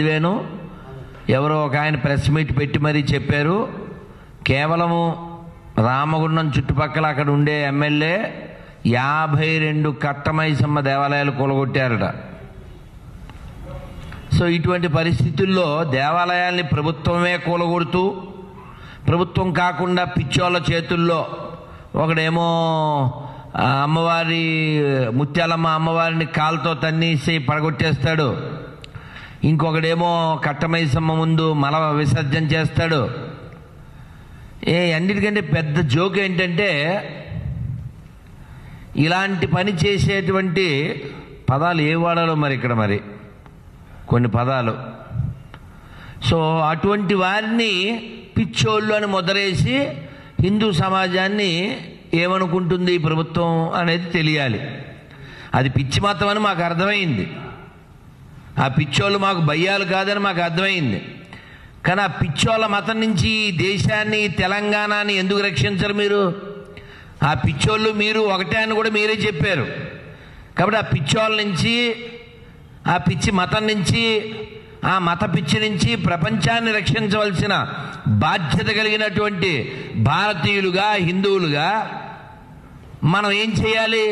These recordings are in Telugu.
చదివాను, ఎవరో ఒక ఆయన ప్రెస్ మీట్ పెట్టి మరీ చెప్పారు, కేవలము రామగుండం చుట్టుపక్కల అక్కడ ఉండే ఎమ్మెల్యే 52 కట్టమైసమ్మ దేవాలయాలు కూలగొట్టారట. సో ఇటువంటి పరిస్థితుల్లో దేవాలయాల్ని ప్రభుత్వమే కూలగొడుతూ, ప్రభుత్వం కాకుండా పిచ్చోళ్ళ చేతుల్లో ఒకడేమో అమ్మవారి ముత్యాలమ్మ అమ్మవారిని కాలుతో తన్నేసి పడగొట్టేస్తాడు, ఇంకొకడేమో కట్టమైసమ్మ ముందు మల విసర్జన చేస్తాడు. అన్నిటికంటే పెద్ద జోక్ ఏంటంటే, ఇలాంటి పని చేసేటువంటి పదాలు ఏ వాడాలో మరి ఇక్కడ మరి కొన్ని పదాలు. సో అటువంటి వారిని పిచ్చోళ్ళు అని ముద్రేసి హిందూ సమాజాన్ని ఏమనుకుంటుంది ఈ ప్రభుత్వం అనేది తెలియాలి. అది పిచ్చి మతం అని మాకు అర్థమైంది, ఆ పిచ్చోళ్ళు మాకు భయ్యాలు కాదని మాకు అర్థమైంది. కానీ ఆ పిచ్చోళ్ళ మతం నుంచి దేశాన్ని తెలంగాణని ఎందుకు రక్షించరు మీరు? ఆ పిచ్చోళ్ళు మీరు ఒకటే అని కూడా మీరే చెప్పారు. కాబట్టి ఆ పిచ్చోళ్ళ నుంచి, ఆ పిచ్చి మతం నుంచి, ఆ మత పిచ్చి నుంచి ప్రపంచాన్ని రక్షించవలసిన బాధ్యత కలిగినటువంటి భారతీయులుగా, హిందువులుగా మనం ఏం చేయాలి?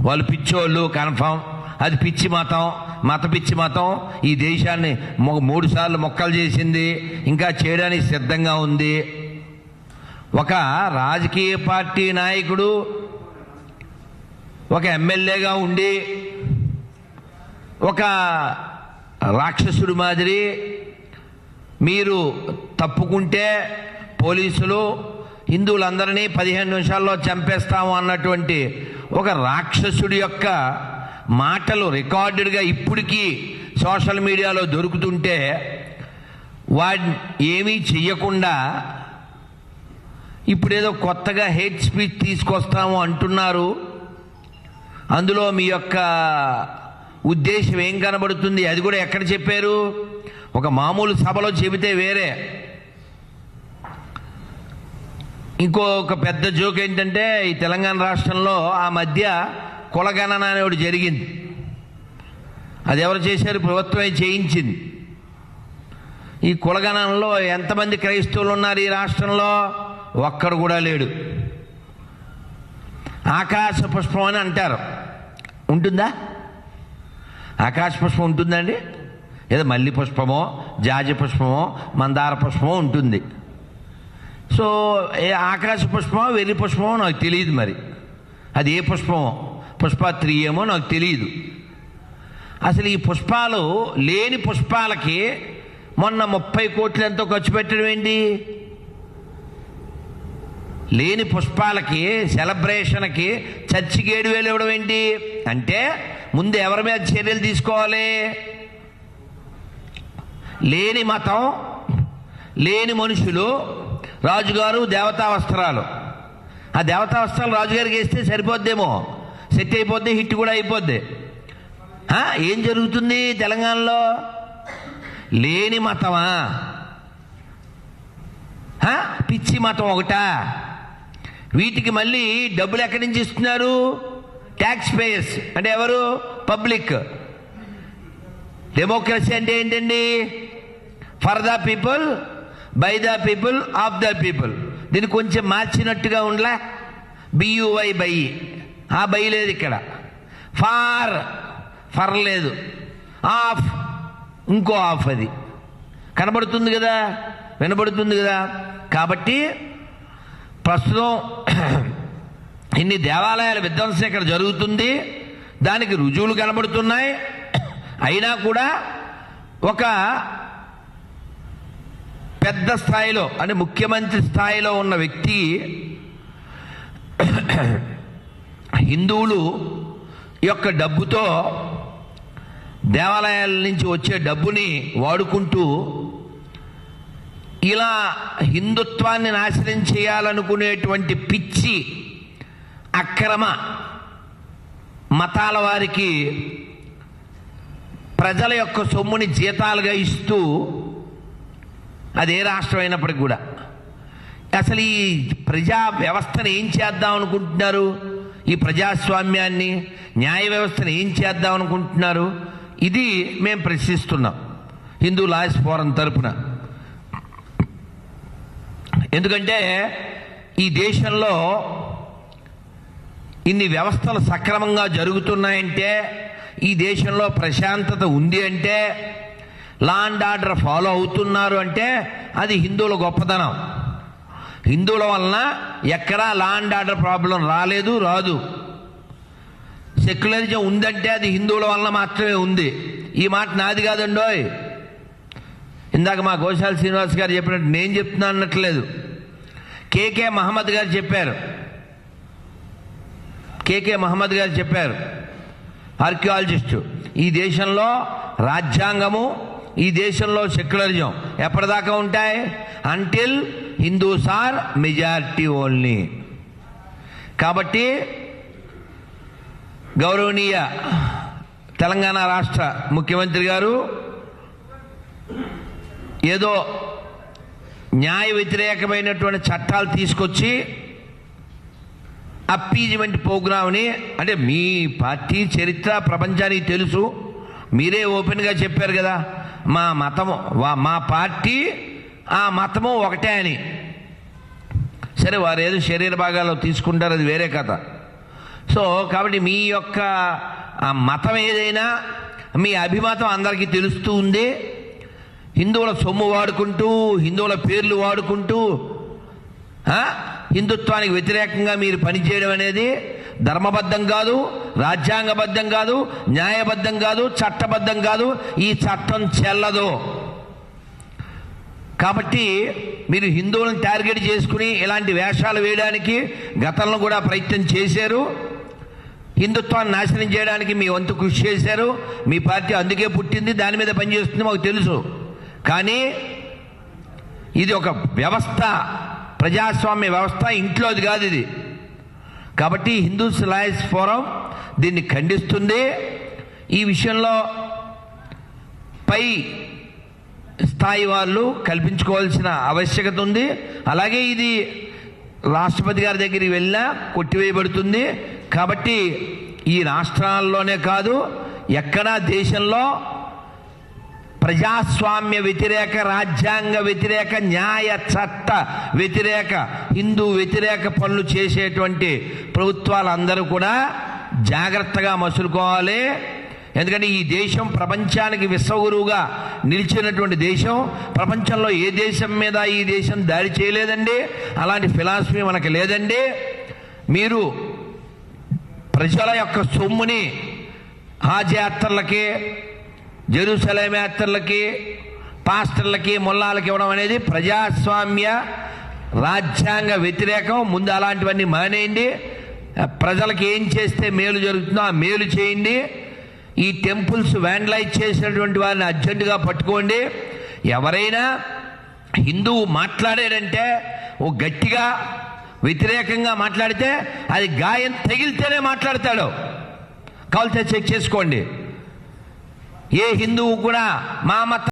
వాళ్ళు పిచ్చోళ్ళు కన్ఫామ్, అది పిచ్చి మతం, మత పిచ్చి మతం ఈ దేశాన్ని 3 సార్లు మొక్కలు చేసింది, ఇంకా చేయడానికి సిద్ధంగా ఉంది. ఒక రాజకీయ పార్టీ నాయకుడు ఒక ఎమ్మెల్యేగా ఉండి ఒక రాక్షసుడి మాదిరి మీరు తప్పుకుంటే పోలీసులు హిందువులందరినీ 15 నిమిషాల్లో చంపేస్తాము అన్నటువంటి ఒక రాక్షసుడి యొక్క మాటలు రికార్డెడ్గా ఇప్పటికీ సోషల్ మీడియాలో దొరుకుతుంటే వాడిని ఏమీ చెయ్యకుండా ఇప్పుడేదో కొత్తగా హేట్ స్పీచ్ తీసుకొస్తాము అంటున్నారు. అందులో మీ యొక్క ఉద్దేశం ఏం కనబడుతుంది? అది కూడా ఎక్కడ చెప్పారు? ఒక మామూలు సభలో చెబితే వేరే. ఇంకొక పెద్ద జోక్ ఏంటంటే, ఈ తెలంగాణ రాష్ట్రంలో ఆ మధ్య కులగణన అనేది జరిగింది. అది ఎవరు చేశారు? ప్రభుత్వమే చేయించింది. ఈ కులగణనలో ఎంతమంది క్రైస్తవులు ఉన్నారు ఈ రాష్ట్రంలో? ఒక్కడు కూడా లేడు. ఆకాశ పుష్పం అని అంటారు, ఉంటుందా? ఆకాశ పుష్పం ఉంటుందండి? ఏదో మల్లి పుష్పమో, జాజి పుష్పమో, మందార పుష్పమో ఉంటుంది. సో ఆకాశ పుష్పమో వెర్రి పుష్పమో నాకు తెలియదు. మరి అది ఏ పుష్పమో, పుష్పత్రియమో నాకు తెలియదు. అసలు ఈ పుష్పాలు లేని పుష్పాలకి మొన్న 30 కోట్లు ఎంతో ఖర్చు పెట్టడం ఏంటి? లేని పుష్పాలకి సెలబ్రేషన్కి చర్చికి 7,000 ఇవ్వడం ఏంటి? అంటే ముందు ఎవరి మీద చర్యలు తీసుకోవాలి? లేని మతం, లేని మనుషులు, రాజుగారు దేవతా వస్త్రాలు. ఆ దేవతా వస్త్రాలు రాజుగారికి వేస్తే సరిపోద్దేమో, సెట్ అయిపోద్ది, హిట్ కూడా అయిపోద్ది. ఏం జరుగుతుంది తెలంగాణలో? లేని మతమా? పిచ్చి మతం ఒకటా? వీటికి మళ్ళీ డబ్బులు ఎక్కడి నుంచి ఇస్తున్నారు? Tax payers. అంటే ఎవరు? పబ్లిక్. డెమోక్రసీ అంటే ఏంటండి? For the people, by the people, of the people. దీన్ని కొంచెం మార్చినట్టుగా ఉండలే? బియువై బై, ఆ బై లేదు ఇక్కడ. ఫర్ లేదు, ఆఫ్ ఇంకో ఆఫ్. అది కనబడుతుంది కదా, వినబడుతుంది కదా. కాబట్టి ప్రస్తుతం ఇన్ని దేవాలయాల విధ్వంసం ఇక్కడ జరుగుతుంది, దానికి రుజువులు కనబడుతున్నాయి. అయినా కూడా ఒక పెద్ద స్థాయిలో, అంటే ముఖ్యమంత్రి స్థాయిలో ఉన్న వ్యక్తి హిందువులు యొక్క డబ్బుతో, దేవాలయాల నుంచి వచ్చే డబ్బుని వాడుకుంటూ ఇలా హిందుత్వాన్ని నాశనం చేయాలనుకునేటువంటి పిచ్చి అక్రమ మతాల వారికి ప్రజల యొక్క సొమ్ముని జీతాలుగా ఇస్తూ, అదే రాష్ట్రం అయినప్పటికీ కూడా అసలు ఈ ప్రజా వ్యవస్థను ఏం చేద్దాం అనుకుంటున్నారు? ఈ ప్రజాస్వామ్యాన్ని, న్యాయ వ్యవస్థను ఏం చేద్దాం అనుకుంటున్నారు? ఇది మేము ప్రశ్నిస్తున్నాం. హిందూ లాయర్స్ ఫోరం తరపున. ఎందుకంటే ఈ దేశంలో ఇన్ని వ్యవస్థలు సక్రమంగా జరుగుతున్నాయంటే, ఈ దేశంలో ప్రశాంతత ఉంది అంటే, లా అండ్ ఆర్డర్ ఫాలో అవుతున్నారు అంటే అది హిందువుల గొప్పతనం. హిందువుల వలన ఎక్కడా లా అండ్ ఆర్డర్ ప్రాబ్లం రాలేదు, రాదు. సెక్యులరిజం ఉందంటే అది హిందువుల వలన మాత్రమే ఉంది. ఈ మాట నాది కాదండోయ్. ఇందాక మా గోశాల శ్రీనివాస్ గారు చెప్పినట్టు నేను చెప్తున్నా అన్నట్లేదు. కేకే మహమ్మద్ గారు చెప్పారు. ఆర్కియాలజిస్టు. ఈ దేశంలో రాజ్యాంగము, ఈ దేశంలో సెక్యులరిజం ఎప్పటిదాకా ఉంటాయి? Until Hindus are majority only. కాబట్టి గౌరవనీయ తెలంగాణ రాష్ట్ర ముఖ్యమంత్రి గారు ఏదో న్యాయ వ్యతిరేకమైనటువంటి చట్టాలు తీసుకొచ్చి అప్పీజ్మెంట్ ప్రోగ్రామ్ని, అంటే మీ పార్టీ చరిత్ర ప్రపంచానికి తెలుసు, మీరే ఓపెన్గా చెప్పారు కదా, మా మతము మా పార్టీ ఆ మతము ఒకటే అని. సరే, వారు ఏదో శరీర భాగాల్లో తీసుకుంటారు, అది వేరే కథ. సో కాబట్టి మీ యొక్క ఆ మతం ఏదైనా మీ అభిమతం అందరికీ తెలుస్తూ ఉంది. హిందువుల సొమ్ము వాడుకుంటూ, హిందువుల పేర్లు వాడుకుంటూ హిందుత్వానికి వ్యతిరేకంగా మీరు పనిచేయడం అనేది ధర్మబద్ధం కాదు, రాజ్యాంగబద్ధం కాదు, న్యాయబద్ధం కాదు, చట్టబద్ధం కాదు. ఈ చట్టం చెల్లదు. కాబట్టి మీరు హిందువులను టార్గెట్ చేసుకుని ఇలాంటి వేషాలు వేయడానికి గతంలో కూడా ప్రయత్నం చేశారు. హిందుత్వాన్ని నాశనం చేయడానికి మీ వంతు కృషి చేశారు. మీ పార్టీ అందుకే పుట్టింది, దాని మీద పనిచేస్తుంది, మాకు తెలుసు. కానీ ఇది ఒక వ్యవస్థ, ప్రజాస్వామ్య వ్యవస్థ, ఇంట్లోది కాదు ఇది. కాబట్టి హిందూస్ లాయర్స్ ఫోరం దీన్ని ఖండిస్తుంది. ఈ విషయంలో పై స్థాయి వాళ్ళు కల్పించుకోవాల్సిన ఆవశ్యకత ఉంది. అలాగే ఇది రాష్ట్రపతి గారి దగ్గరికి వెళ్ళినా కొట్టివేయబడుతుంది. కాబట్టి ఈ రాష్ట్రాల్లోనే కాదు, ఎక్కడా దేశంలో ప్రజాస్వామ్య వ్యతిరేక, రాజ్యాంగ వ్యతిరేక, న్యాయ చట్ట వ్యతిరేక, హిందూ వ్యతిరేక పనులు చేసేటువంటి ప్రభుత్వాలందరూ కూడా జాగ్రత్తగా మసులుకోవాలి. ఎందుకంటే ఈ దేశం ప్రపంచానికి విశ్వగురువుగా నిలిచినటువంటి దేశం. ప్రపంచంలో ఏ దేశం మీద ఈ దేశం దాడి చేయలేదండి. అలాంటి ఫిలాసఫీ మనకు లేదండి. మీరు ప్రజల యొక్క సొమ్ముని హాజ్ యాత్రలకి, జెరూసలేం యాత్రలకి, పాస్టర్లకి, మొల్లాలకి ఇవ్వడం అనేది ప్రజాస్వామ్య రాజ్యాంగ వ్యతిరేకం. ముందు అలాంటివన్నీ మానేయండి. ప్రజలకు ఏం చేస్తే మేలు జరుగుతుందో ఆ మేలు చేయండి. ఈ టెంపుల్స్ వ్యాండలైజ్ చేసినటువంటి వారిని అర్జెంటుగా పట్టుకోండి. ఎవరైనా హిందువు మాట్లాడాడంటే ఓ గట్టిగా వ్యతిరేకంగా మాట్లాడితే అది గాయం తగిలితేనే మాట్లాడతాడు. కావాల్సి చెక్ చేసుకోండి. ఏ హిందువు కూడా మా మత